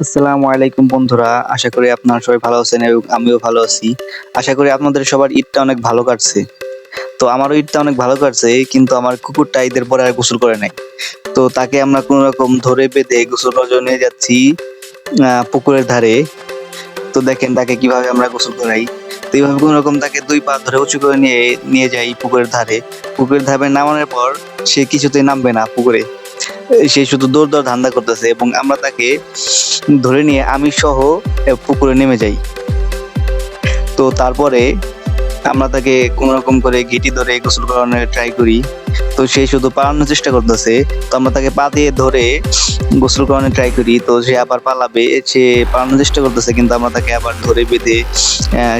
আসসালামু আলাইকুম বন্ধুরা, আশা করি আপনারা সবাই ভালো আছেন এবং আমিও ভালো আছি। আশা করি আপনাদের সবার ঈদটা অনেক ভালো কাটছে। তো আমারও ঈদটা অনেক ভালো কাটছে, কিন্তু আমার কুকুরটা ঈদের পরে আর গোসল করে নাই। তো তাকে আমরা কোনো রকম ধরে বেঁধে গোসল করার জন্য নিয়ে যাচ্ছি পুকুরের ধারে। তো দেখেন তাকে কিভাবে আমরা গোসল করাই। তো এইভাবে কোনো রকম তাকে 2 পা ধরে উঁচু করে নিয়ে নিয়ে যাই পুকুরের ধারে। পুকুরের ধারে নামানোর পর সে কিছুতেই নামবে না পুকুরে। সে শুধু দৌড় ধান্দা করতেছে এবং আমরা তাকে ধরে নিয়ে আমি সহ পুকুরে নেমে যাই। তো তারপরে আমরা তাকে কোনো রকম করে ঘিটি ধরে গোসল করানোর ট্রাই করি। তো সে শুধু পালানোর চেষ্টা করতেছে। তো আমরা তাকে পা দিয়ে ধরে গোসল করানোর ট্রাই করি। তো সে আবার পালাবে, সে পালানোর চেষ্টা করতেছে, কিন্তু আমরা তাকে আবার ধরে বেঁধে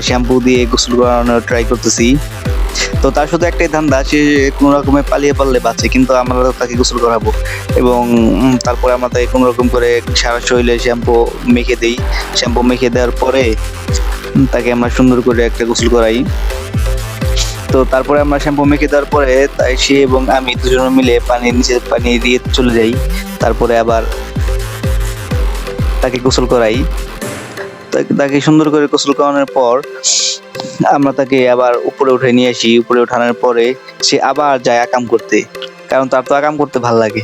শ্যাম্পু দিয়ে গোসল করানোর ট্রাই করতেছি। তো তার শুধু একটাই ধান্দা, সে কোনো রকমে পালিয়ে পারলে বাঁচে, কিন্তু আমরা তাকে গোসল করাবো। এবং তারপরে আমরা তাকে কোনো রকম করে সারা শরীরে শ্যাম্পু মেখে দিই। শ্যাম্পু মেখে দেওয়ার পরে তাকে আমরা সুন্দর করে একটা গোসল করাই। তো তারপরে আমরা শ্যাম্পু মেখে দেওয়ার পরে তাই সে এবং আমি দুজন মিলে পানির নিচে পানি দিয়ে চলে যাই। তারপরে আবার তাকে গোসল করাই। তাকে সুন্দর করে গোসল করানোর পর আমরা তাকে আবার উপরে উঠে নিয়ে আসি। উপরে ওঠানোর পরে সে আবার যায় আকাম করতে, কারণ তার তো আকাম করতে ভাল লাগে।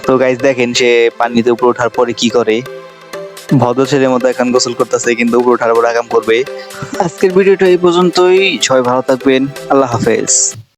তো গাইস দেখেন সে পানিতে উপরে ওঠার পরে কি করে। ভদ্র ছেলের মতো এখন গোসল করতেছে, কিন্তু উপরে ওঠার পর আকাম করবে। আজকের ভিডিওটা এই পর্যন্তই। সবাই ভালো থাকবেন। আল্লাহ হাফেজ।